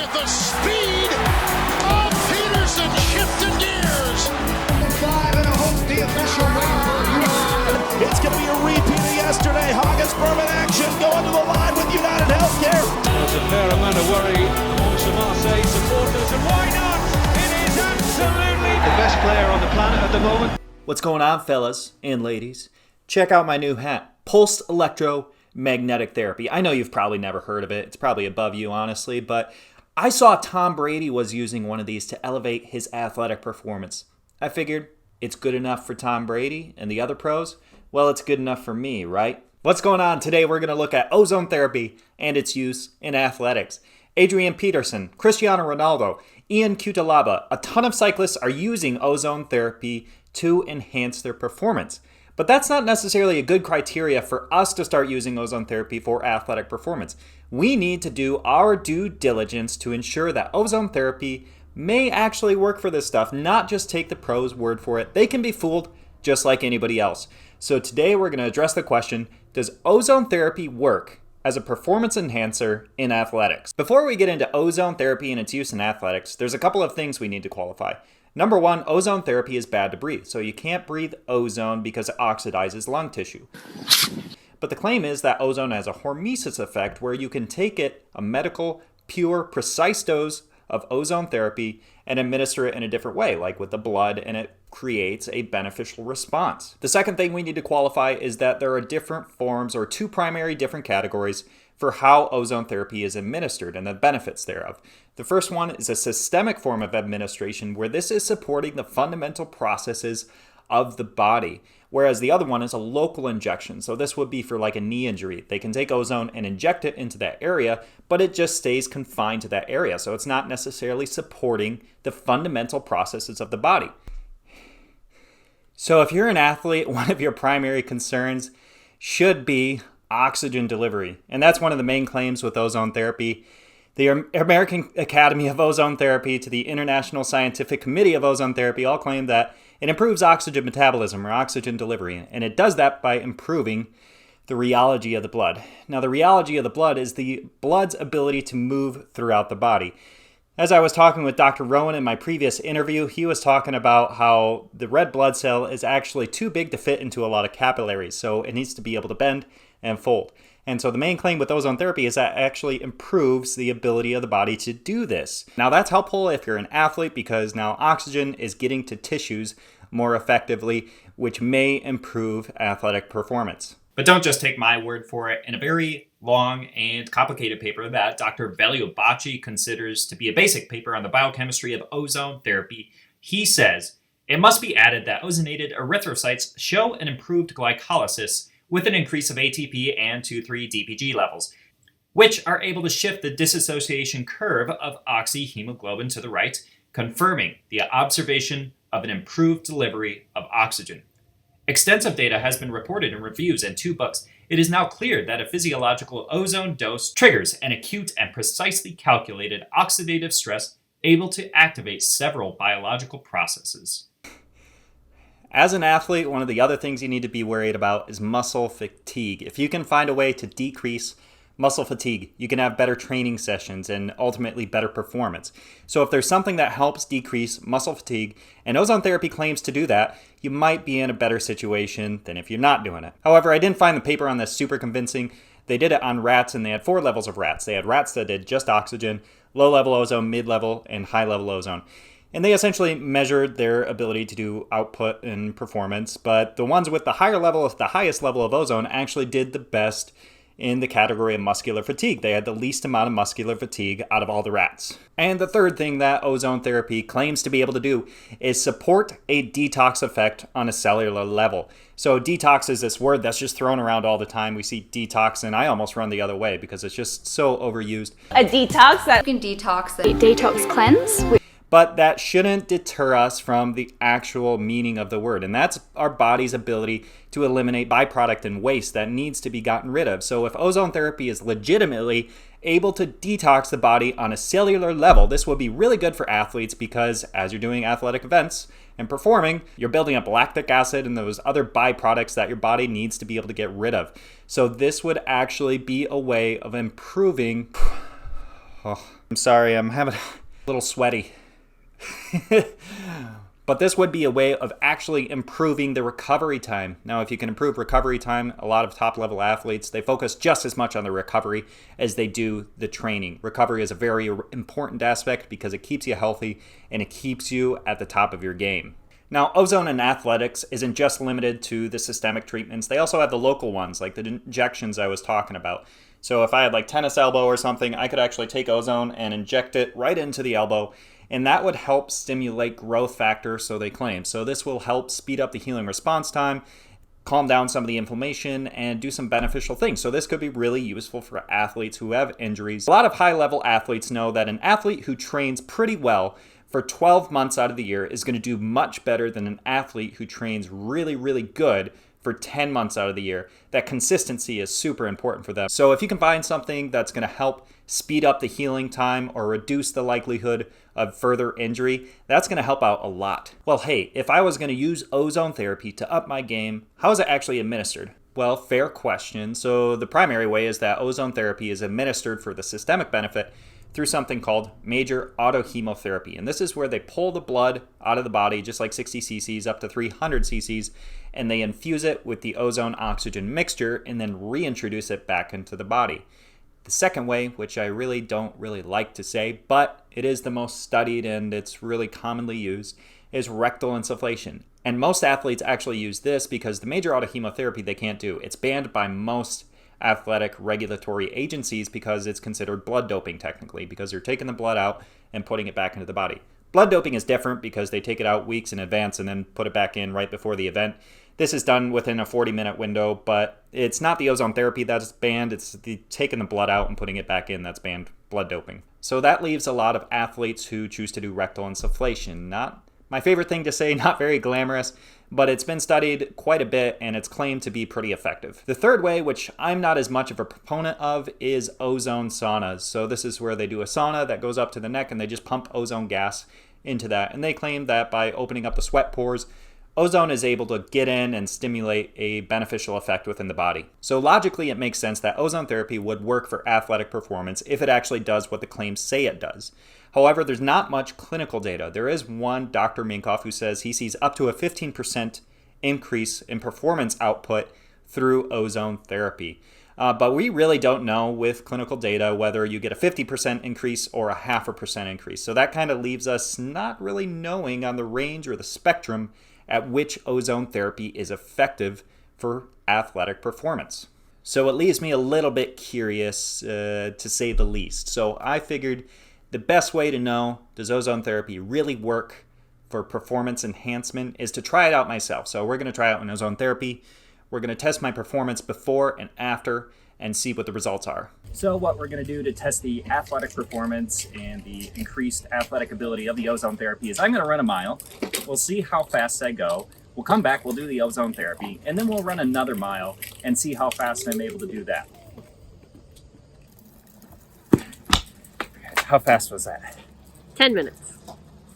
at the speed of Peterson shifting gears. Five and a hope the official wait for you. It's going to be a repeat of yesterday. Hogginsborough in action going to the line with United Healthcare. There's a fair amount of worry amongst the Marseille supporters, and why not? It is absolutely the best player on the planet at the moment. What's going on, fellas and ladies? Check out my new hat, Pulsed Electromagnetic Therapy. I know you've probably never heard of it. It's probably above you, honestly, but I saw Tom Brady was using one of these to elevate his athletic performance. I figured it's good enough for Tom Brady and the other pros. Well, it's good enough for me, right? What's going on? Today we're going to look at ozone therapy and its use in athletics. Adrian Peterson, Cristiano Ronaldo, Cutelaba, a ton of cyclists are using ozone therapy to enhance their performance. But that's not necessarily a good criteria for us to start using ozone therapy for athletic performance. We need to do our due diligence to ensure that ozone therapy may actually work for this stuff, not just take the pros' word for it. They can be fooled just like anybody else. So today we're going to address the question, does ozone therapy work as a performance enhancer in athletics? Before we get into ozone therapy and its use in athletics, there's a couple of things we need to qualify. Number one, ozone therapy is bad to breathe, so you can't breathe ozone because it oxidizes lung tissue. But the claim is that ozone has a hormesis effect where you can take it, a medical, pure, precise dose of ozone therapy and administer it in a different way, like with the blood, and it creates a beneficial response. The second thing we need to qualify is that there are different forms or two primary different categories for how ozone therapy is administered and the benefits thereof. The first one is a systemic form of administration where this is supporting the fundamental processes of the body, whereas the other one is a local injection. So this would be for like a knee injury. They can take ozone and inject it into that area, but it just stays confined to that area. So it's not necessarily supporting the fundamental processes of the body. So if you're an athlete, one of your primary concerns should be oxygen delivery. And that's one of the main claims with ozone therapy. The American Academy of Ozone Therapy to the International Scientific Committee of Ozone Therapy all claim that it improves oxygen metabolism or oxygen delivery, and it does that by improving the rheology of the blood. Now, the rheology of the blood is the blood's ability to move throughout the body. As I was talking with Dr. Rowan in my previous interview, he was talking about how the red blood cell is actually too big to fit into a lot of capillaries, so it needs to be able to bend and fold. And so the main claim with ozone therapy is that it actually improves the ability of the body to do this. Now that's helpful if you're an athlete because now oxygen is getting to tissues more effectively, which may improve athletic performance. But don't just take my word for it. In a very long and complicated paper that Dr. Bacci considers to be a basic paper on the biochemistry of ozone therapy, he says, it must be added that ozonated erythrocytes show an improved glycolysis with an increase of ATP and 2,3-DPG levels, which are able to shift the dissociation curve of oxyhemoglobin to the right, confirming the observation of an improved delivery of oxygen. Extensive data has been reported in reviews and 2 books. It is now clear that a physiological ozone dose triggers an acute and precisely calculated oxidative stress able to activate several biological processes. As an athlete, one of the other things you need to be worried about is muscle fatigue. If you can find a way to decrease muscle fatigue, you can have better training sessions and ultimately better performance. So if there's something that helps decrease muscle fatigue, and ozone therapy claims to do that, you might be in a better situation than if you're not doing it. However, I didn't find the paper on this super convincing. They did it on rats, and they had 4 levels of rats. They had rats that did just oxygen, low-level ozone, mid-level, and high-level ozone. And they essentially measured their ability to do output and performance, but the ones with the higher level, the highest level of ozone actually did the best in the category of muscular fatigue. They had the least amount of muscular fatigue out of all the rats. And the third thing that ozone therapy claims to be able to do is support a detox effect on a cellular level. So detox is this word that's just thrown around all the time. We see detox and I almost run the other way because it's just so overused. A detox that you can detox it. Detox cleanse. But that shouldn't deter us from the actual meaning of the word. And that's our body's ability to eliminate byproduct and waste that needs to be gotten rid of. So if ozone therapy is legitimately able to detox the body on a cellular level, this would be really good for athletes because as you're doing athletic events and performing, you're building up lactic acid and those other byproducts that your body needs to be able to get rid of. So this would actually be a way of improving I'm sorry, I'm having a little sweaty. But this would be a way of actually improving the recovery time. Now, if you can improve recovery time, a lot of top-level athletes, they focus just as much on the recovery as they do the training. Recovery is a very important aspect because it keeps you healthy and it keeps you at the top of your game. Now, ozone in athletics isn't just limited to the systemic treatments. They also have the local ones, like the injections I was talking about. So if I had like tennis elbow or something, I could actually take ozone and inject it right into the elbow, and that would help stimulate growth factor, so they claim. So this will help speed up the healing response time, calm down some of the inflammation, and do some beneficial things. So this could be really useful for athletes who have injuries. A lot of high-level athletes know that an athlete who trains pretty well for 12 months out of the year is going to do much better than an athlete who trains really, really good for 10 months out of the year. That consistency is super important for them. So if you can find something that's going to help speed up the healing time or reduce the likelihood of further injury, that's going to help out a lot. Well, hey, if I was going to use ozone therapy to up my game, how is it actually administered? Well, fair question. So the primary way is that ozone therapy is administered for the systemic benefit through something called major autohemotherapy. And this is where they pull the blood out of the body, just like 60 cc's up to 300 cc's, and they infuse it with the ozone-oxygen mixture and then reintroduce it back into the body. The second way, which I don't really like to say, but it is the most studied and it's really commonly used, is rectal insulation. And most athletes actually use this because the major autohemotherapy they can't do. It's banned by most athletic regulatory agencies because it's considered blood doping technically, because they're taking the blood out and putting it back into the body. Blood doping is different because they take it out weeks in advance and then put it back in right before the event. This is done within a 40-minute window, but it's not the ozone therapy that's banned. It's the taking the blood out and putting it back in that's banned, blood doping. So that leaves a lot of athletes who choose to do rectal insufflation. Not my favorite thing to say, not very glamorous, but it's been studied quite a bit and it's claimed to be pretty effective. The third way, which I'm not as much of a proponent of, is ozone saunas. So this is where they do a sauna that goes up to the neck and they just pump ozone gas into that. And they claim that by opening up the sweat pores, ozone is able to get in and stimulate a beneficial effect within the body. So logically, it makes sense that ozone therapy would work for athletic performance if it actually does what the claims say it does. However, there's not much clinical data. There is one, Dr. Minkoff, who says he sees up to a 15% increase in performance output through ozone therapy. But we really don't know with clinical data whether you get a 50% increase or a 0.5% increase. So that kind of leaves us not really knowing on the range or the spectrum at which ozone therapy is effective for athletic performance. So it leaves me a little bit curious, to say the least. So I figured the best way to know, does ozone therapy really work for performance enhancement, is to try it out myself. So we're going to try out an ozone therapy. We're going to test my performance before and after and see what the results are. So what we're going to do to test the athletic performance and the increased athletic ability of the ozone therapy is I'm going to run a mile. We'll see how fast I go. We'll come back, we'll do the ozone therapy, and then we'll run another mile and see how fast I'm able to do that. How fast was that? 10 minutes.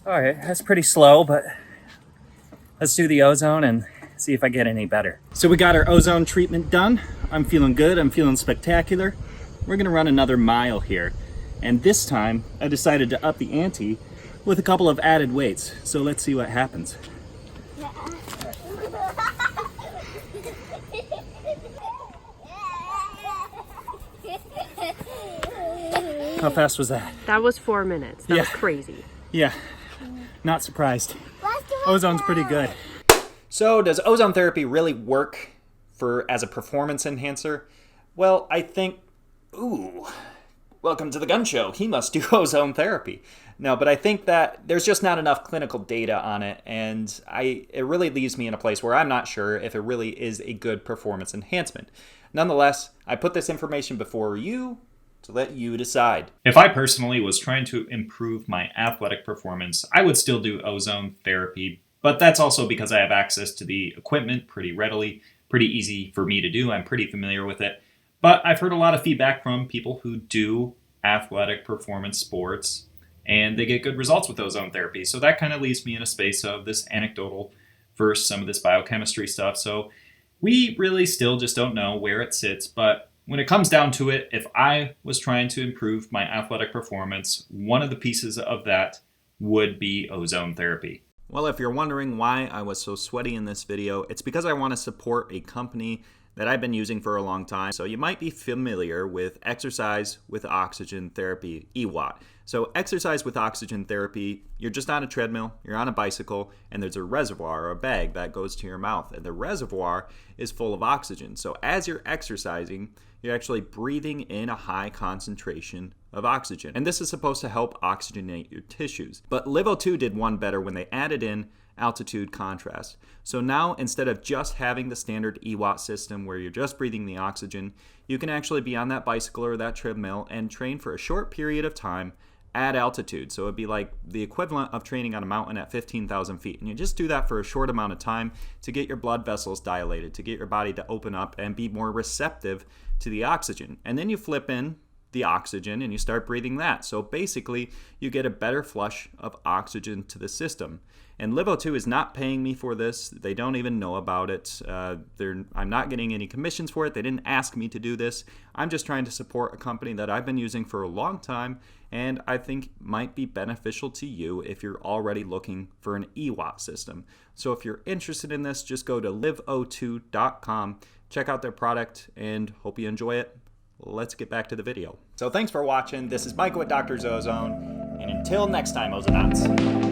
All right, that's pretty slow, but let's do the ozone and see if I get any better. So we got our ozone treatment done. I'm feeling good, I'm feeling spectacular. We're gonna run another mile here. And this time, I decided to up the ante with a couple of added weights. So let's see what happens. How fast was that? That was 4 minutes. That was crazy. Yeah, not surprised. Ozone's pretty good. So does ozone therapy really work as a performance enhancer? Well, I think, welcome to the gun show. He must do ozone therapy. No, but I think that there's just not enough clinical data on it, and it really leaves me in a place where I'm not sure if it really is a good performance enhancement. Nonetheless, I put this information before you to let you decide. If I personally was trying to improve my athletic performance, I would still do ozone therapy, but that's also because I have access to the equipment pretty readily, pretty easy for me to do. I'm pretty familiar with it. But I've heard a lot of feedback from people who do athletic performance sports, and they get good results with ozone therapy. So that kind of leaves me in a space of this anecdotal versus some of this biochemistry stuff. So we really still just don't know where it sits, but When it comes down to it, if I was trying to improve my athletic performance, one of the pieces of that would be ozone therapy. Well, if you're wondering why I was so sweaty in this video, it's because I want to support a company that I've been using for a long time. So you might be familiar with exercise with oxygen therapy, EWOT. So exercise with oxygen therapy, you're just on a treadmill, you're on a bicycle, and there's a reservoir or a bag that goes to your mouth. And the reservoir is full of oxygen. So as you're exercising, you're actually breathing in a high concentration of oxygen. And this is supposed to help oxygenate your tissues. But Live O2 did one better when they added in altitude contrast. So now, instead of just having the standard EWOT system where you're just breathing the oxygen, you can actually be on that bicycle or that treadmill and train for a short period of time at altitude. So it'd be like the equivalent of training on a mountain at 15,000 feet. And you just do that for a short amount of time to get your blood vessels dilated, to get your body to open up and be more receptive to the oxygen. And then you flip in the oxygen and you start breathing that. So basically, you get a better flush of oxygen to the system. And Live O2 is not paying me for this. They don't even know about it. I'm not getting any commissions for it. They didn't ask me to do this. I'm just trying to support a company that I've been using for a long time and I think might be beneficial to you if you're already looking for an EWOT system. So if you're interested in this, just go to liveO2.com, check out their product, and hope you enjoy it. Let's get back to the video. So thanks for watching. This is Micah with Dr. Ozone, and until next time, Ozonauts.